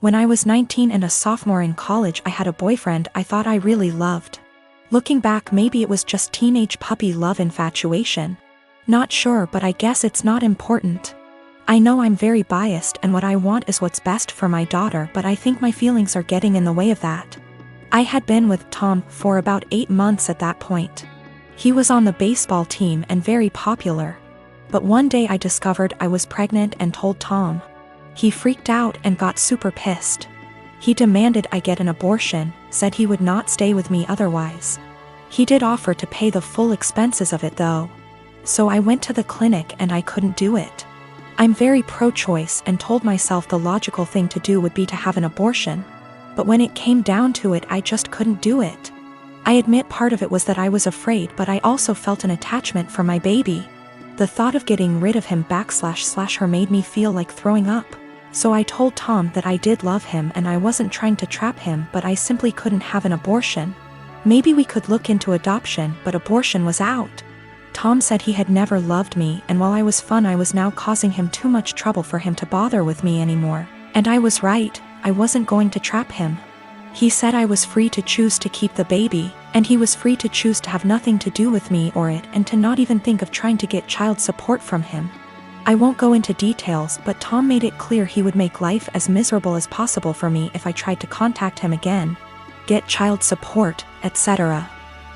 When I was 19 and a sophomore in college, I had a boyfriend I thought I really loved. Looking back, maybe it was just teenage puppy love infatuation. Not sure, but I guess it's not important. I know I'm very biased and what I want is what's best for my daughter, but I think my feelings are getting in the way of that. I had been with Tom for about 8 months at that point. He was on the baseball team and very popular. But one day I discovered I was pregnant and told Tom. He freaked out and got super pissed. He demanded I get an abortion, said he would not stay with me otherwise. He did offer to pay the full expenses of it though. So I went to the clinic and I couldn't do it. I'm very pro-choice and told myself the logical thing to do would be to have an abortion. But when it came down to it, I just couldn't do it. I admit part of it was that I was afraid, but I also felt an attachment for my baby. The thought of getting rid of him / her made me feel like throwing up. So I told Tom that I did love him and I wasn't trying to trap him, but I simply couldn't have an abortion. Maybe we could look into adoption, but abortion was out. Tom said he had never loved me, and while I was fun, I was now causing him too much trouble for him to bother with me anymore. And I was right, I wasn't going to trap him. He said I was free to choose to keep the baby, and he was free to choose to have nothing to do with me or it, and to not even think of trying to get child support from him. I won't go into details, but Tom made it clear he would make life as miserable as possible for me if I tried to contact him again, get child support, etc.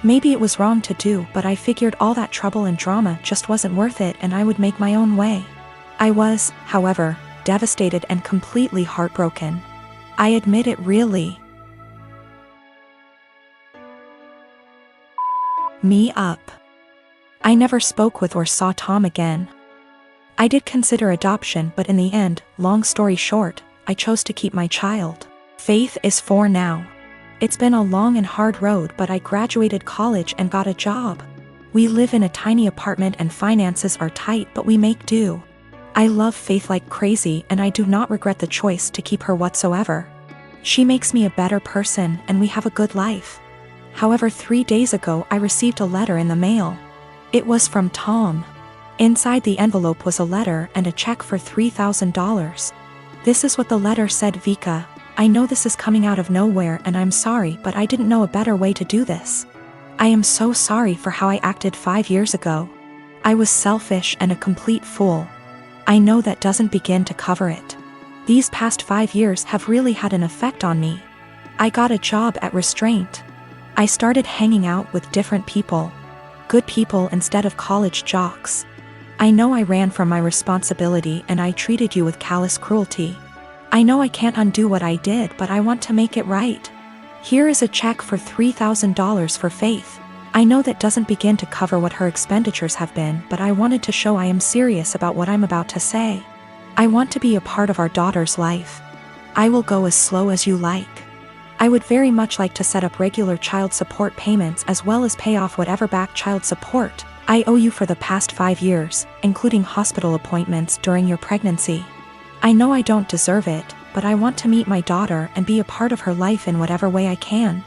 Maybe it was wrong to do, but I figured all that trouble and drama just wasn't worth it and I would make my own way. I was, however, devastated and completely heartbroken. I admit it really me up. I never spoke with or saw Tom again. I did consider adoption, but in the end, long story short, I chose to keep my child. Faith is 4 now. It's been a long and hard road, but I graduated college and got a job. We live in a tiny apartment and finances are tight, but we make do. I love Faith like crazy and I do not regret the choice to keep her whatsoever. She makes me a better person and we have a good life. However, 3 days ago I received a letter in the mail. It was from Tom. Inside the envelope was a letter and a check for $3,000. This is what the letter said: Vika, I know this is coming out of nowhere and I'm sorry, but I didn't know a better way to do this. I am so sorry for how I acted 5 years ago. I was selfish and a complete fool. I know that doesn't begin to cover it. These past 5 years have really had an effect on me. I got a job at Restraint. I started hanging out with different people. Good people instead of college jocks. I know I ran from my responsibility and I treated you with callous cruelty. I know I can't undo what I did, but I want to make it right. Here is a check for $3,000 for Faith. I know that doesn't begin to cover what her expenditures have been, but I wanted to show I am serious about what I'm about to say. I want to be a part of our daughter's life. I will go as slow as you like. I would very much like to set up regular child support payments as well as pay off whatever back child support I owe you for the past 5 years, including hospital appointments during your pregnancy. I know I don't deserve it, but I want to meet my daughter and be a part of her life in whatever way I can.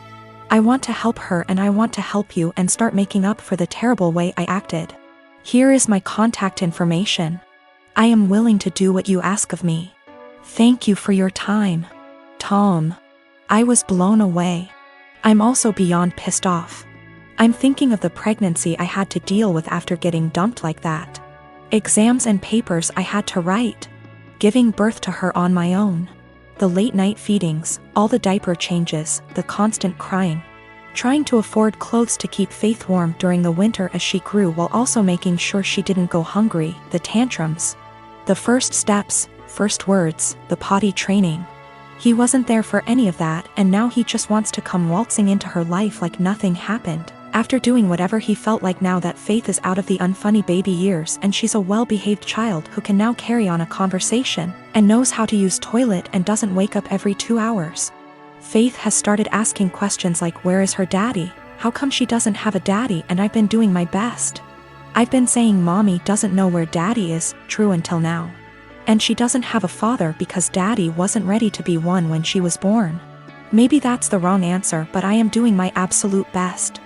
I want to help her and I want to help you and start making up for the terrible way I acted. Here is my contact information. I am willing to do what you ask of me. Thank you for your time. Tom. I was blown away. I'm also beyond pissed off. I'm thinking of the pregnancy I had to deal with after getting dumped like that. Exams and papers I had to write. Giving birth to her on my own. The late night feedings, all the diaper changes, the constant crying. Trying to afford clothes to keep Faith warm during the winter as she grew while also making sure she didn't go hungry, the tantrums. The first steps, first words, the potty training. He wasn't there for any of that, and now he just wants to come waltzing into her life like nothing happened. After doing whatever he felt like now that Faith is out of the unfunny baby years and she's a well-behaved child who can now carry on a conversation, and knows how to use toilet and doesn't wake up every 2 hours. Faith has started asking questions like, where is her daddy? How come she doesn't have a daddy? And I've been doing my best. I've been saying mommy doesn't know where daddy is, true until now. And she doesn't have a father because daddy wasn't ready to be one when she was born. Maybe that's the wrong answer, but I am doing my absolute best.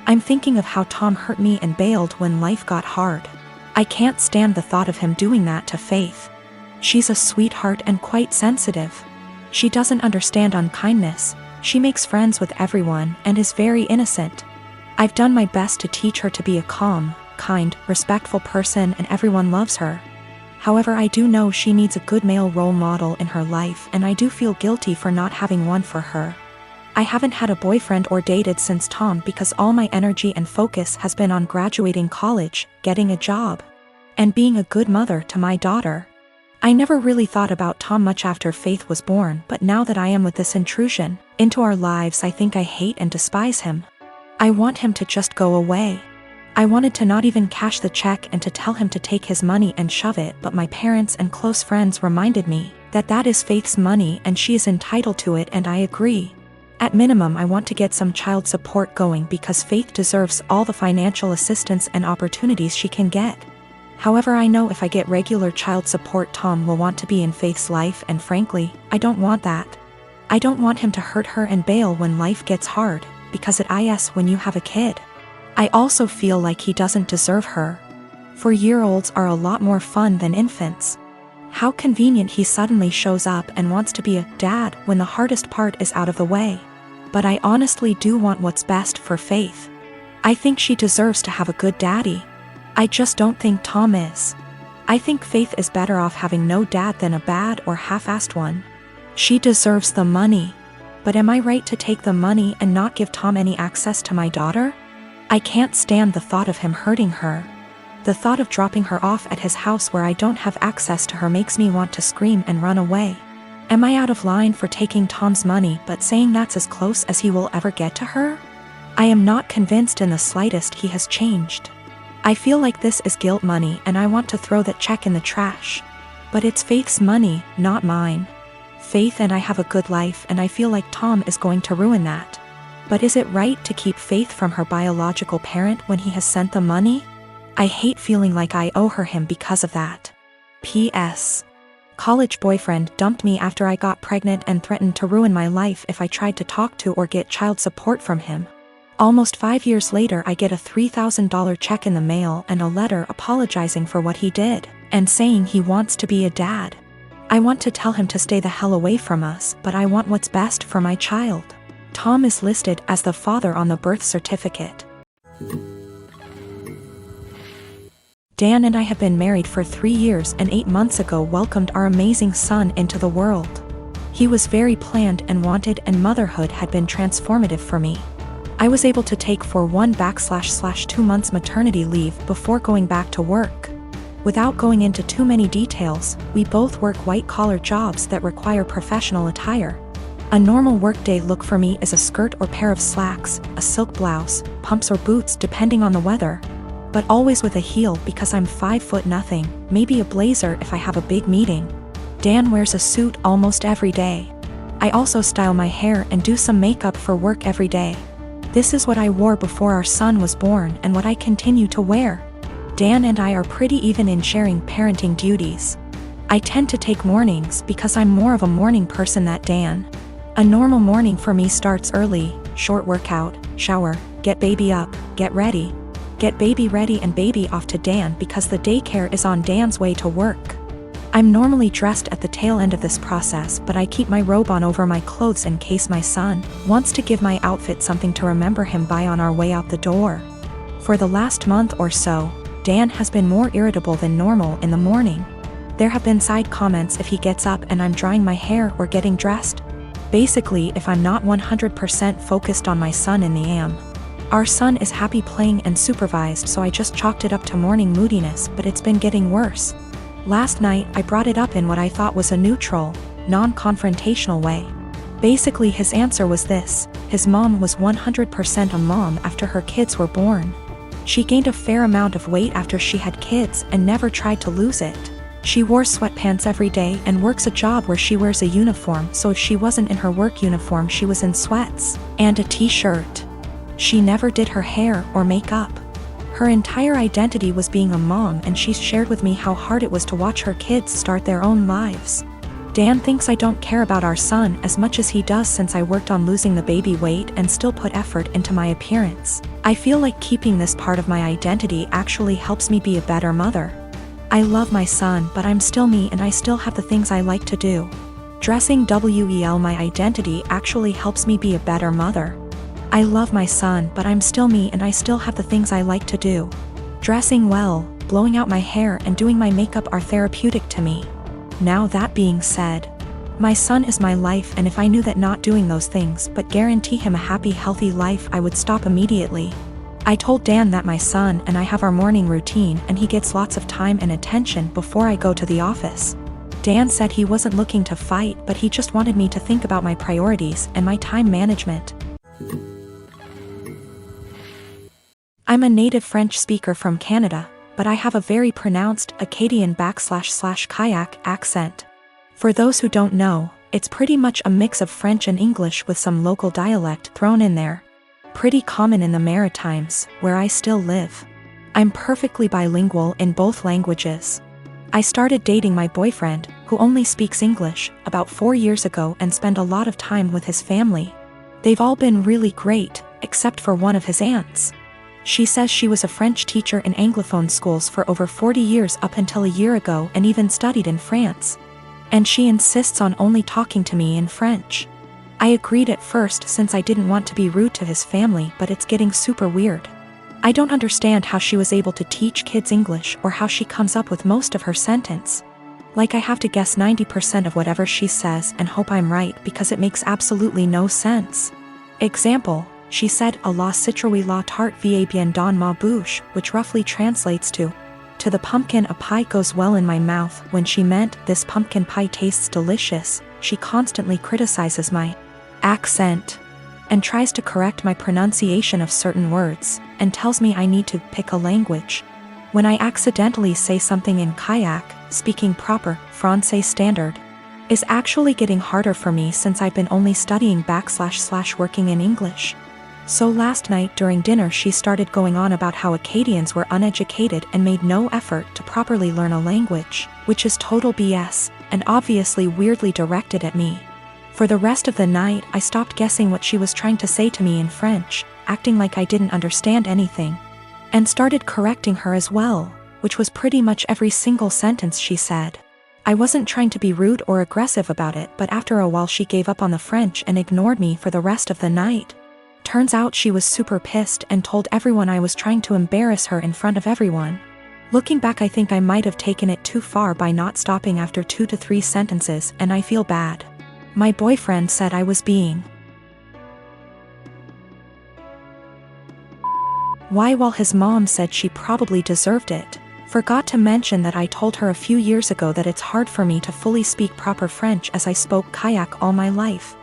I'm thinking of how Tom hurt me and bailed when life got hard. I can't stand the thought of him doing that to Faith. She's a sweetheart and quite sensitive. She doesn't understand unkindness. She makes friends with everyone and is very innocent. I've done my best to teach her to be a calm, kind, respectful person, and everyone loves her. However, I do know she needs a good male role model in her life, and I do feel guilty for not having one for her. I haven't had a boyfriend or dated since Tom because all my energy and focus has been on graduating college, getting a job, and being a good mother to my daughter. I never really thought about Tom much after Faith was born, but now that I am with this intrusion into our lives, I think I hate and despise him. I want him to just go away. I wanted to not even cash the check and to tell him to take his money and shove it, but my parents and close friends reminded me that that is Faith's money and she is entitled to it, and I agree. At minimum, I want to get some child support going because Faith deserves all the financial assistance and opportunities she can get. However, I know if I get regular child support, Tom will want to be in Faith's life, and frankly, I don't want that. I don't want him to hurt her and bail when life gets hard, because it is when you have a kid. I also feel like he doesn't deserve her. 4-year-olds are a lot more fun than infants. How convenient he suddenly shows up and wants to be a dad when the hardest part is out of the way. But I honestly do want what's best for Faith. I think she deserves to have a good daddy. I just don't think Tom is. I think Faith is better off having no dad than a bad or half-assed one. She deserves the money. But am I right to take the money and not give Tom any access to my daughter? I can't stand the thought of him hurting her. The thought of dropping her off at his house where I don't have access to her makes me want to scream and run away. Am I out of line for taking Tom's money but saying that's as close as he will ever get to her? I am not convinced in the slightest he has changed. I feel like this is guilt money and I want to throw that check in the trash. But it's Faith's money, not mine. Faith and I have a good life, and I feel like Tom is going to ruin that. But is it right to keep Faith from her biological parent when he has sent the money? I hate feeling like I owe her him because of that. P.S. College boyfriend dumped me after I got pregnant and threatened to ruin my life if I tried to talk to or get child support from him. Almost 5 years later, I get a $3,000 check in the mail and a letter apologizing for what he did, and saying he wants to be a dad. I want to tell him to stay the hell away from us, but I want what's best for my child. Tom is listed as the father on the birth certificate. Dan and I have been married for 3 years and 8 months ago welcomed our amazing son into the world. He was very planned and wanted, and motherhood had been transformative for me. I was able to take for 1/2 months maternity leave before going back to work. Without going into too many details, we both work white-collar jobs that require professional attire. A normal workday look for me is a skirt or pair of slacks, a silk blouse, pumps or boots depending on the weather. But always with a heel because I'm 5'0", maybe a blazer if I have a big meeting. Dan wears a suit almost every day. I also style my hair and do some makeup for work every day. This is what I wore before our son was born and what I continue to wear. Dan and I are pretty even in sharing parenting duties. I tend to take mornings because I'm more of a morning person than Dan. A normal morning for me starts early: short workout, shower, get baby up, get ready. Get baby ready and baby off to Dan because the daycare is on Dan's way to work. I'm normally dressed at the tail end of this process, but I keep my robe on over my clothes in case my son wants to give my outfit something to remember him by on our way out the door. For the last month or so, Dan has been more irritable than normal in the morning. There have been side comments if he gets up and I'm drying my hair or getting dressed. Basically, if I'm not 100% focused on my son in the AM. Our son is happy playing and supervised, so I just chalked it up to morning moodiness, but it's been getting worse. Last night, I brought it up in what I thought was a neutral, non-confrontational way. Basically, his answer was this: his mom was 100% a mom after her kids were born. She gained a fair amount of weight after she had kids and never tried to lose it. She wore sweatpants every day and works a job where she wears a uniform, so if she wasn't in her work uniform, she was in sweats and a t-shirt. She never did her hair or makeup. Her entire identity was being a mom, and she shared with me how hard it was to watch her kids start their own lives. Dan thinks I don't care about our son as much as he does since I worked on losing the baby weight and still put effort into my appearance. I feel like keeping this part of my identity actually helps me be a better mother. I love my son, but I'm still me and I still have the things I like to do. Dressing well my identity actually helps me be a better mother. I love my son, but I'm still me and I still have the things I like to do. Dressing well, blowing out my hair and doing my makeup are therapeutic to me. Now that being said, my son is my life, and if I knew that not doing those things but guarantee him a happy, healthy life, I would stop immediately. I told Dan that my son and I have our morning routine and he gets lots of time and attention before I go to the office. Dan said he wasn't looking to fight, but he just wanted me to think about my priorities and my time management. I'm a native French speaker from Canada, but I have a very pronounced Acadian/kayak accent. For those who don't know, it's pretty much a mix of French and English with some local dialect thrown in there. Pretty common in the Maritimes, where I still live. I'm perfectly bilingual in both languages. I started dating my boyfriend, who only speaks English, about 4 years ago and spent a lot of time with his family. They've all been really great, except for one of his aunts. She says she was a French teacher in Anglophone schools for over 40 years up until a year ago and even studied in France. And she insists on only talking to me in French. I agreed at first since I didn't want to be rude to his family, but it's getting super weird. I don't understand how she was able to teach kids English or how she comes up with most of her sentence. Like I have to guess 90% of whatever she says and hope I'm right because it makes absolutely no sense. Example, she said a la citrouille la tarte va bien dans ma bouche, which roughly translates to the pumpkin a pie goes well in my mouth, when she meant this pumpkin pie tastes delicious. She constantly criticizes my accent and tries to correct my pronunciation of certain words, and tells me I need to pick a language. When I accidentally say something in kayak, speaking proper Francais standard is actually getting harder for me since I've been only studying / working in English. So last night during dinner she started going on about how Acadians were uneducated and made no effort to properly learn a language, which is total BS, and obviously weirdly directed at me. For the rest of the night I stopped guessing what she was trying to say to me in French, acting like I didn't understand anything, and started correcting her as well, which was pretty much every single sentence she said. I wasn't trying to be rude or aggressive about it, but after a while she gave up on the French and ignored me for the rest of the night. Turns out she was super pissed and told everyone I was trying to embarrass her in front of everyone. Looking back, I think I might have taken it too far by not stopping after 2 to 3 sentences, and I feel bad. My boyfriend said I was being while his mom said she probably deserved it. Forgot to mention that I told her a few years ago that it's hard for me to fully speak proper French as I spoke kayak all my life.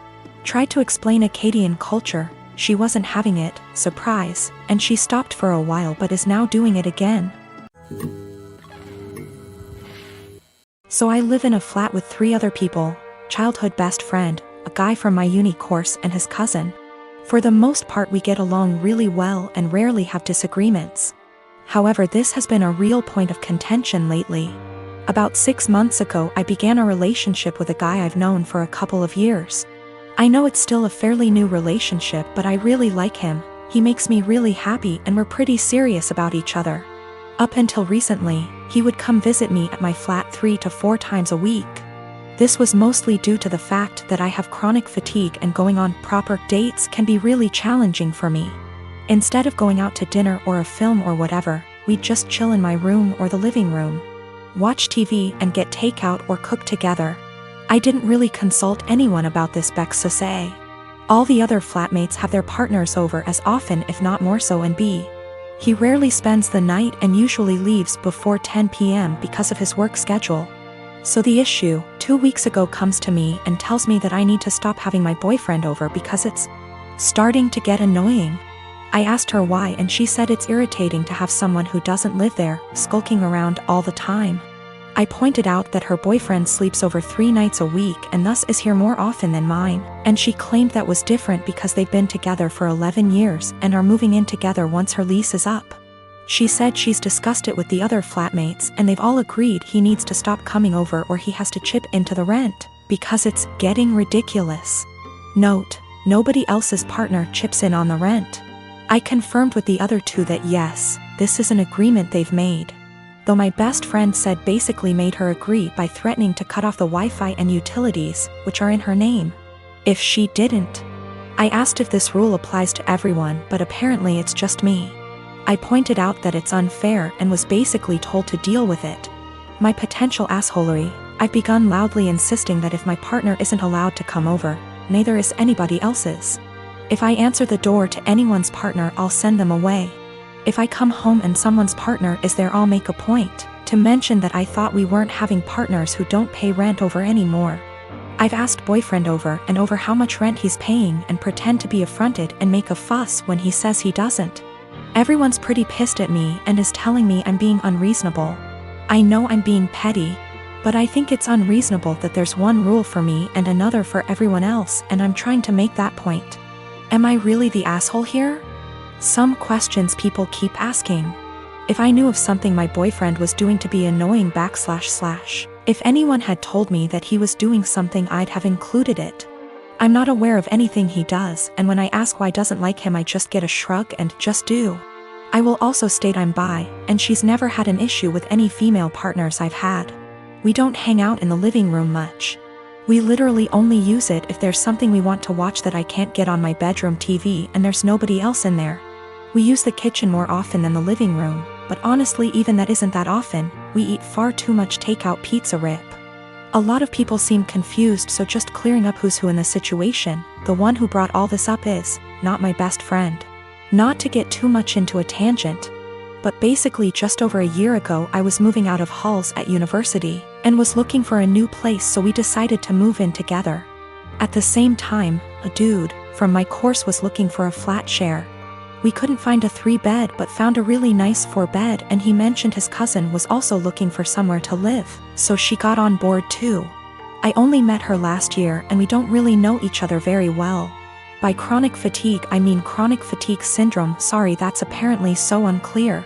Tried to explain Acadian culture, she wasn't having it, surprise, and she stopped for a while but is now doing it again. So I live in a flat with 3 other people, childhood best friend, a guy from my uni course and his cousin. For the most part we get along really well and rarely have disagreements. However, this has been a real point of contention lately. About 6 months ago I began a relationship with a guy I've known for a couple of years. I know it's still a fairly new relationship, but I really like him, he makes me really happy and we're pretty serious about each other. Up until recently, he would come visit me at my flat 3 to 4 times a week. This was mostly due to the fact that I have chronic fatigue and going on proper dates can be really challenging for me. Instead of going out to dinner or a film or whatever, we'd just chill in my room or the living room, watch TV and get takeout or cook together. I didn't really consult anyone about this say. All the other flatmates have their partners over as often if not more so, and he rarely spends the night and usually leaves before 10 p.m. because of his work schedule. So the issue, 2 weeks ago, comes to me and tells me that I need to stop having my boyfriend over because it's starting to get annoying. I asked her why and she said it's irritating to have someone who doesn't live there, skulking around all the time. I pointed out that her boyfriend sleeps over 3 nights a week and thus is here more often than mine, and she claimed that was different because they've been together for 11 years and are moving in together once her lease is up. She said she's discussed it with the other flatmates and they've all agreed he needs to stop coming over or he has to chip into the rent, because it's getting ridiculous. Note, nobody else's partner chips in on the rent. I confirmed with the other 2 that yes, this is an agreement they've made. though my best friend said basically made her agree by threatening to cut off the Wi-Fi and utilities, which are in her name, if she didn't. I asked if this rule applies to everyone, but apparently it's just me. I pointed out that it's unfair and was basically told to deal with it. My potential assholery, I've begun loudly insisting that if my partner isn't allowed to come over, neither is anybody else's. If I answer the door to anyone's partner, I'll send them away. If I come home and someone's partner is there, I'll make a point to mention that I thought we weren't having partners who don't pay rent over anymore. I've asked boyfriend over and over how much rent he's paying and pretend to be affronted and make a fuss when he says he doesn't. Everyone's pretty pissed at me and is telling me I'm being unreasonable. I know I'm being petty, but I think it's unreasonable that there's one rule for me and another for everyone else, and I'm trying to make that point. Am I really the asshole here? Some questions people keep asking. If I knew of something my boyfriend was doing to be annoying / if anyone had told me that he was doing something, I'd have included it. I'm not aware of anything he does, and when I ask why doesn't like him, I just get a shrug and just do. I will also state I'm bi, and she's never had an issue with any female partners I've had. We don't hang out in the living room much. We literally only use it if there's something we want to watch that I can't get on my bedroom TV and there's nobody else in there. We use the kitchen more often than the living room, but honestly even that isn't that often. We eat far too much takeout pizza rip. A lot of people seem confused, so just clearing up who's who in the situation. The one who brought all this up is not my best friend. Not to get too much into a tangent, but basically just over a year ago I was moving out of halls at university and was looking for a new place, so we decided to move in together. At the same time, a dude from my course was looking for a flat share. We couldn't find a 3-bed but found a really nice 4-bed, and he mentioned his cousin was also looking for somewhere to live, so she got on board too. I only met her last year and we don't really know each other very well. By chronic fatigue I mean chronic fatigue syndrome. Sorry, that's apparently so unclear.